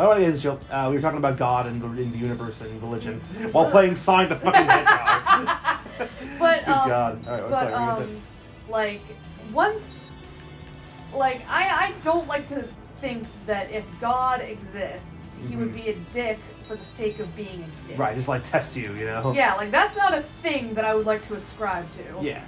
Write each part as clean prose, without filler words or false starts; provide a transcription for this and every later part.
Oh, yeah, chill. We were talking about God and the universe and religion while playing Sonic the fucking Hedgehog. But Good God. All right, but sorry, what were you gonna say? like once, like I don't like to think that if God exists, he would be a dick for the sake of being a dick. Right, just like test you, you know? Yeah, like that's not a thing that I would like to ascribe to. Yeah.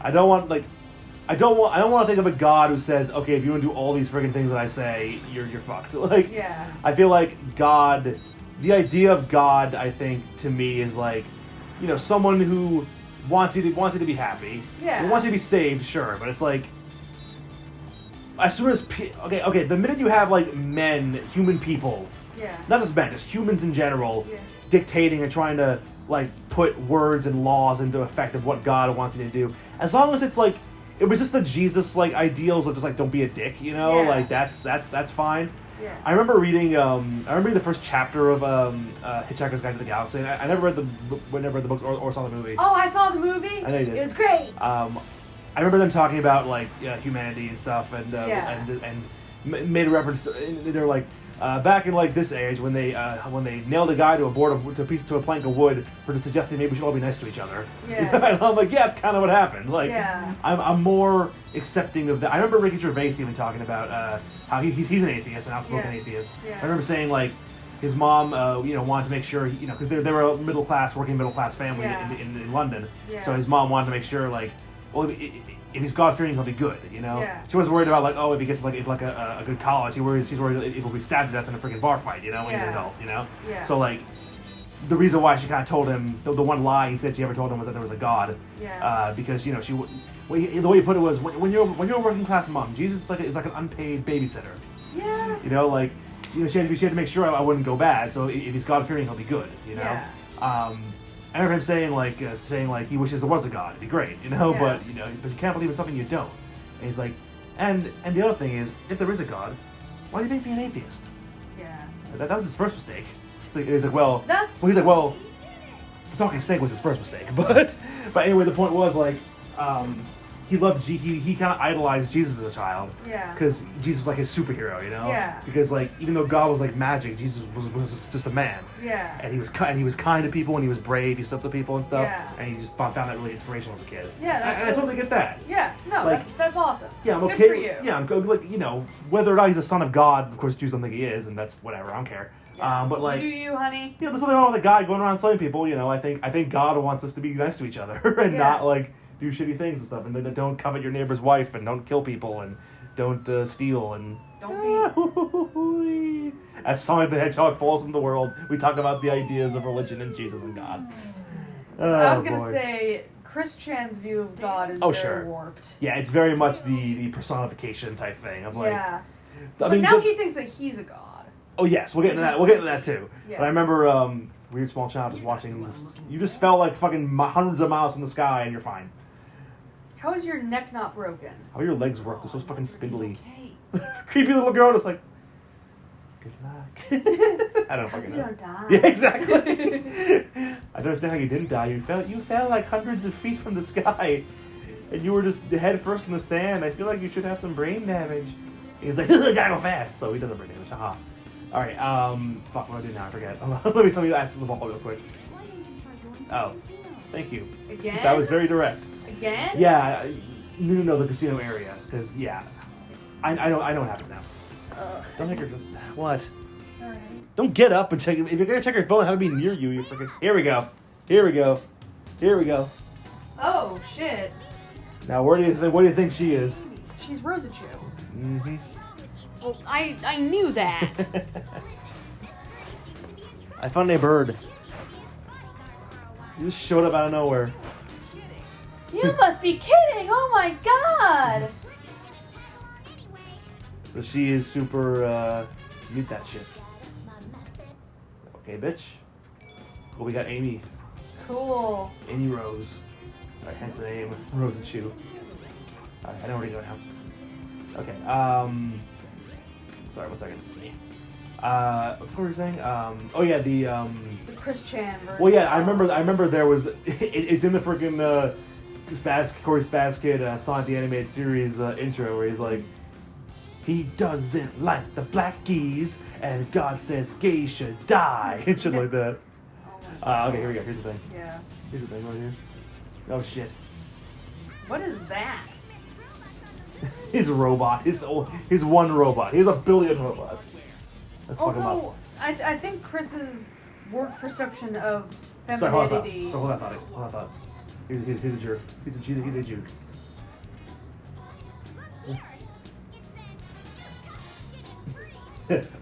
I don't want to think of a God who says, okay, if you want to do all these friggin' things that I say, you're fucked. Like, Yeah. I feel like God, the idea of God, I think, to me is like, you know, someone who wants you to be happy. Yeah. Who wants you to be saved, sure, but it's like, as soon as, okay, the minute you have like men, human people, Yeah. not just men, just humans in general, Yeah. dictating and trying to like put words and laws into effect of what God wants you to do. As long as it's like, it was just the Jesus like ideals of just like don't be a dick, you know, Yeah. like that's fine. Yeah. I remember reading the first chapter of Hitchhiker's Guide to the Galaxy. And I never read the books or saw the movie. Oh, I saw the movie. I know you did. It was great. I remember them talking about like humanity and stuff, and made a reference to, they're like back in like this age when they nailed a guy to a plank of wood for suggesting maybe we should all be nice to each other. Yeah. And I'm like, yeah, that's kind of what happened. Like, Yeah. I'm more accepting of that. I remember Ricky Gervais even talking about how he's an atheist, an outspoken atheist. Yeah. I remember saying like his mom wanted to make sure because they were a working middle class family in London. Yeah. So his mom wanted to make sure like, well, if he's God-fearing, he'll be good, you know? Yeah. She wasn't worried about, like, oh, if he gets, like a good college. She's worried if he'll be stabbed to death in a freaking bar fight, you know, when he's an adult, you know? Yeah. So, like, the reason why she kind of told him, the one lie he said she ever told him was that there was a God. Yeah. Because, you know, the way he put it was, when you're a working-class mom, Jesus is like an unpaid babysitter. Yeah. You know, like, you know, she had to make sure I wouldn't go bad, so if he's God-fearing, he'll be good, you know? Yeah. I remember him saying like he wishes there was a God. It'd be great, you know. Yeah. But you can't believe in something you don't. And he's like, and the other thing is, if there is a God, why do you make me an atheist? Yeah. That was his first mistake. He's like, well, That's. he's like, well, the talking snake was his first mistake. But anyway, the point was like, he loved he kind of idolized Jesus as a child. Yeah. Because Jesus was like his superhero, you know. Yeah. Because like even though God was like magic, Jesus was just a man. Yeah. And he was kind to people, and he was brave. He stood up to people and stuff. Yeah. And he just found that really inspirational as a kid. Yeah, that's and I totally get that. Yeah. No, Like, that's awesome. Yeah, I'm Good okay. for you. Yeah, I'm good. Like, you know, whether or not he's the son of God, of course, Jews don't think he is, and that's whatever. I don't care. Yeah. But like, Do you, honey? there's nothing wrong with a guy going around slaying people. You know, I think God wants us to be nice to each other and Yeah. not like do shitty things and stuff, and then don't covet your neighbor's wife, and don't kill people, and don't steal, and Don't be. As Sonic the Hedgehog falls into the world, we talk about the ideas of religion and Jesus and God. Oh, I was gonna boy. say Chris Chan's view of God is Oh, very sure. warped. Yeah, it's very much the personification type thing of like. Yeah. I But mean, now he thinks that he's a god. Oh yes, we'll get into that. We'll get into that too. Yeah. But I remember weird small child just watching this. You just felt like fucking hundreds of miles in the sky, and you're fine. How is your neck not broken? How your legs work? They're so fucking spindly. Creepy little girl just like, good luck. I don't fucking You know. don't die. Yeah, exactly. I don't understand how you didn't die. You fell like hundreds of feet from the sky, and you were just head first in the sand. I feel like you should have some brain damage. And he's like, gotta go fast. So he doesn't brain damage. Haha. All right. Fuck. What do I do now? I forget. Let me ask the ball real quick. Oh, thank you. Again? That was very direct. Again? Yeah. No, the casino area. Because yeah, I know what happens now. Don't take your what? Alright. Don't get up and check. If you're gonna check your phone, have it be near you. You freaking. Here we go. Oh shit. Now, where do you think she is? She's Rosa Chu. Mm-hmm. Well, I knew that. I found a bird. You just showed up out of nowhere. You must be kidding! Oh my god! So she is super. Mute that shit. Okay, bitch. Well, we got Amy. Cool. Amy Rose. Alright, hence the name. Rose and Chew. Alright, I know where to go now. Okay, sorry, 1 second. What were we saying? Oh yeah, the Chris Chan version. well yeah, I remember there was, it's in the freaking, Corey Spaz Kid, Sonic the Animated Series, intro, where he's like, He doesn't like the black keys, and God says gays should die, and shit like that. Oh my Okay, here we go. Here's the thing. Yeah. Here's the thing right here. Oh shit. What is that? He's a robot. He's one robot. He has a billion robots. Let's fuck him up. Also, I think Chris's warped perception of Sorry, hold on. femininity. Hold that thought. Hold that thought. He's a jerk. He's a jerk.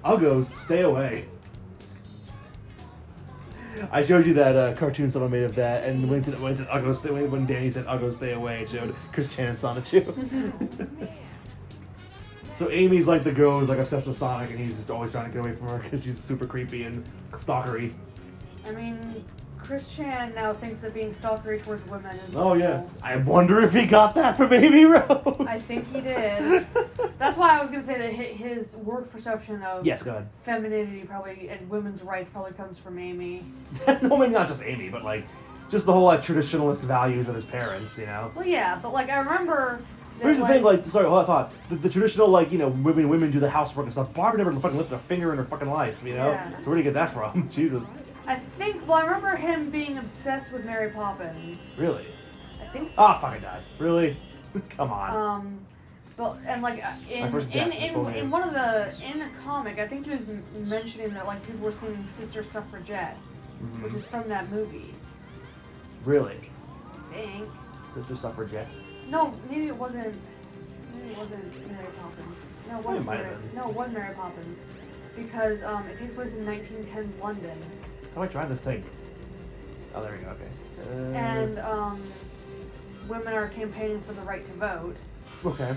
Uggos, stay away. I showed you that cartoon someone made of that, and when Uggos stay away, when Danny said Uggos stay away, it showed Chris Chan and Sonic too. So Amy's like the girl who's like obsessed with Sonic, and he's just always trying to get away from her because she's super creepy and stalkery. I mean, Chris Chan now thinks that being stalkery towards women is Oh yeah. normal. I wonder if he got that from Amy Rose. I think he did. That's why I was gonna say that his warped perception of Yes, go ahead. femininity probably and women's rights probably comes from Amy. No, maybe not just Amy, but like just the whole like traditionalist values of his parents, you know. Well, yeah, but like I remember. That, Here's the thing, like, sorry, hold on, thought. The traditional, like, you know, women do the housework and stuff. Barbara never fucking lifted a finger in her fucking life, you know? Yeah. So where do you get that from? Jesus. I think. Well, I remember him being obsessed with Mary Poppins. Really? I think so. Ah, fucking died. Really? Come on. But and like My first death in this whole in game. one of the in a comic, I think he was mentioning that like people were singing "Sister Suffragette," Mhm. which is from that movie. Really? I think. Sister Suffragette? No, maybe it wasn't. Maybe it wasn't Mary Poppins. No, it wasn't. might have Mary, been. no, it was Mary Poppins, because it takes place in 1910s London, How do I try this thing? Oh, there we go, okay. and women are campaigning for the right to vote. Okay.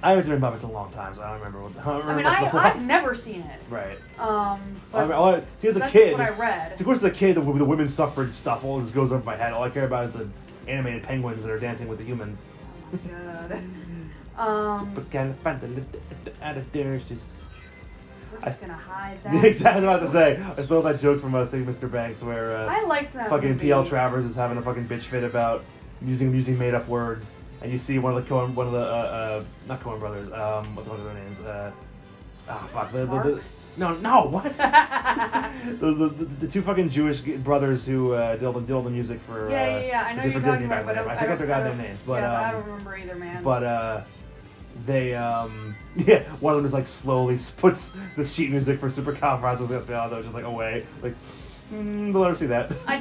I haven't seen Muppets in a long time, so I don't remember what I mean, I've never seen it. Right. But see, as a that's kid, what I read. of course, as a kid, the women's suffrage stuff all just goes over my head. All I care about is the animated penguins that are dancing with the humans. God. But can't find the out of there. It's just. We're just gonna hide that. Exactly what I was about to say. I stole that joke from St. Mr. Banks where I liked that fucking movie. P.L. Travers is having a fucking bitch fit about using made up words, and you see one of the not Coen brothers, what the fuck are their names? Fuck Marx? no what? the two fucking Jewish brothers who did all the music for Yeah. I know for you're Disney talking back about, then. but I forget their goddamn names, but yeah, but I don't remember either, man. But they yeah, one of them is like slowly puts the sheet music for Supercalifragilisticexpialidocious just like away, like they'll never see that. I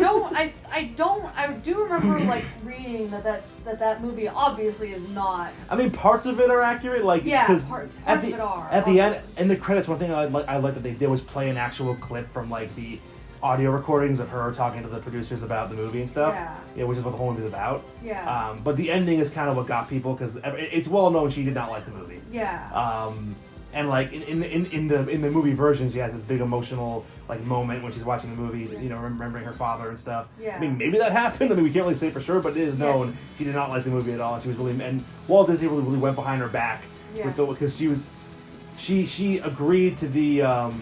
do remember like reading that movie obviously is not. I mean, parts of it are accurate, like Yeah, because parts at of the it are, at the end obviously. in the credits, one thing I like that they did was play an actual clip from like the audio recordings of her talking to the producers about the movie and stuff. Yeah. Which is what the whole movie's about. Yeah. But the ending is kind of what got people because it's well known she did not like the movie. Yeah. And like in the movie version, she has this big emotional like moment when she's watching the movie, you know, remembering her father and stuff. Yeah. I mean, maybe that happened. I mean, we can't really say for sure, but it is known she did not like the movie at all. She was really, and Walt Disney really went behind her back with because she agreed to the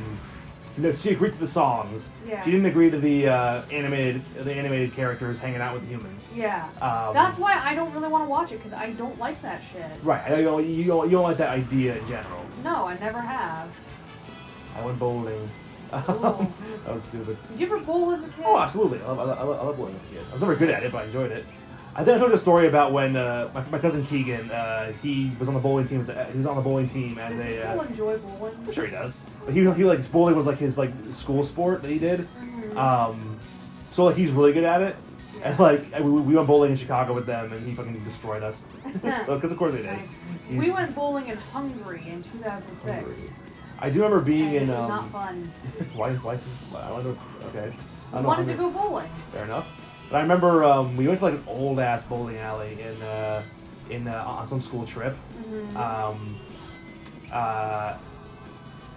she agreed to the songs. Yeah. She didn't agree to the animated characters hanging out with humans. Yeah. That's why I don't really want to watch it because I don't like that shit. Right. You don't like that idea in general. No, I never have. I went bowling. Cool. That was stupid. Did you ever bowl as a kid? Oh, absolutely. I love bowling as a kid. I was never good at it, but I enjoyed it. I think I told you a story about when my cousin Keegan, he was on the bowling team. He was on the bowling team as Does he still enjoy bowling? I'm sure he does. But he like bowling was like his like school sport that he did. Mm-hmm. So like he's really good at it. Yeah. And like we went bowling in Chicago with them, and he fucking destroyed us. So because of course he did. Nice. We went bowling in Hungary in 2006. I do remember being and in. it was not fun. Why? I wonder. Okay. I We don't wanted know. to go bowling. Fair enough. But I remember we went to like an old ass bowling alley on some school trip. Mm-hmm.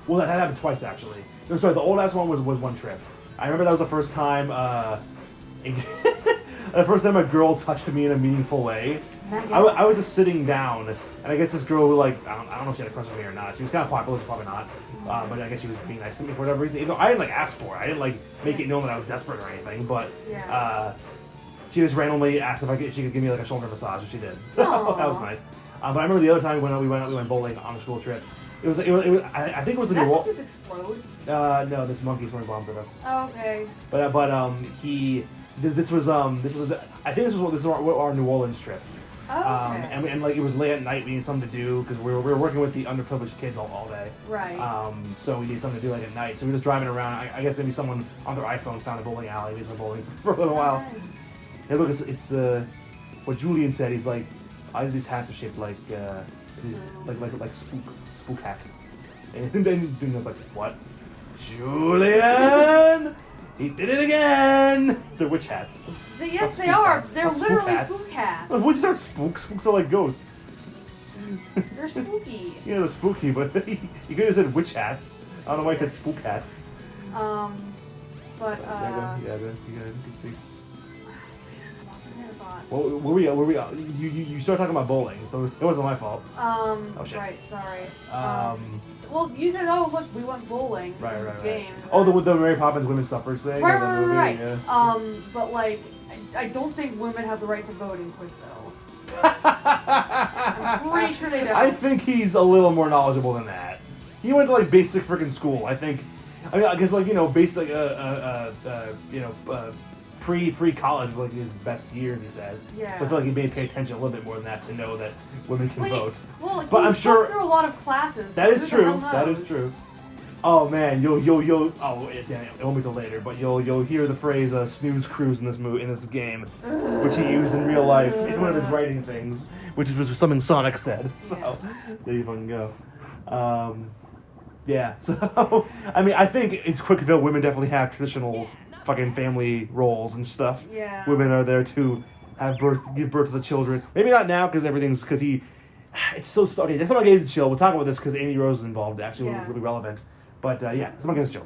Well, that happened twice actually. No, sorry, the old ass one was one trip. I remember that was the first time. The first time a girl touched me in a meaningful way. I was just sitting down, and I guess this girl who like I don't know if she had a crush on me or not. She was kind of popular, so probably not. But I guess she was being nice to me for whatever reason. Even though I didn't like ask for it, I didn't like make it known that I was desperate or anything. But she just randomly asked if she could give me like a shoulder massage, and she did. So that was nice. But I remember the other time we went bowling on a school trip. It was I think it was the Did New that Orleans. just explode? No, this monkey throwing bombs at us. Oh, okay. But this was I think this was our New Orleans trip. Oh, okay. And like it was late at night, we needed something to do because we were working with the underprivileged kids all day. Right. So we needed something to do like at night. So we were just driving around. I guess maybe someone on their iPhone found a bowling alley. We just went bowling for a little while. Nice. Hey, look, it's what Julian said. He's like, these hats are shaped like these like spook hat. And then Julian was like, what? Julian. He did it again! They're witch hats. Yes, they are. They're Not spook literally hats. spook hats. Witches aren't spooks. Spooks are like ghosts. They're spooky. Yeah, they're spooky, but you could have said witch hats. I don't know why I said spook hat. But Yeah, you gotta speak. Well, Where we you started talking about bowling, so it wasn't my fault. Oh shit. Right, sorry. Um, you said, oh, look, we went bowling right, in this right. game. Oh, the Mary Poppins women's suffrage thing? Right, or the movie? right. Yeah. But, like, I don't think women have the right to vote in Quickville. I'm pretty sure they don't. I think he's a little more knowledgeable than that. He went to, like, basic freaking school, I think. I mean, I guess, like, you know, basic, pre-college were like his best years, he says. Yeah. So I feel like he may pay attention a little bit more than that to know that women can vote. Well, But he I'm sure through a lot of classes. that so is who the true. hell That knows? is true. Oh man, you'll it won't be till later, but you'll hear the phrase "snooze cruise" in this game, which he used in real life in one of his writing things, which was something Sonic said. So there you fucking go. Yeah. So I mean, I think it's Quickville. Women definitely have traditional fucking family roles and stuff. Yeah. Women are there to give birth to the children. Maybe not now because he. It's so okay. That's not against chill. We'll talk about this because Amy Rose is involved. Actually, Yeah. really relevant. But yeah, someone against chill.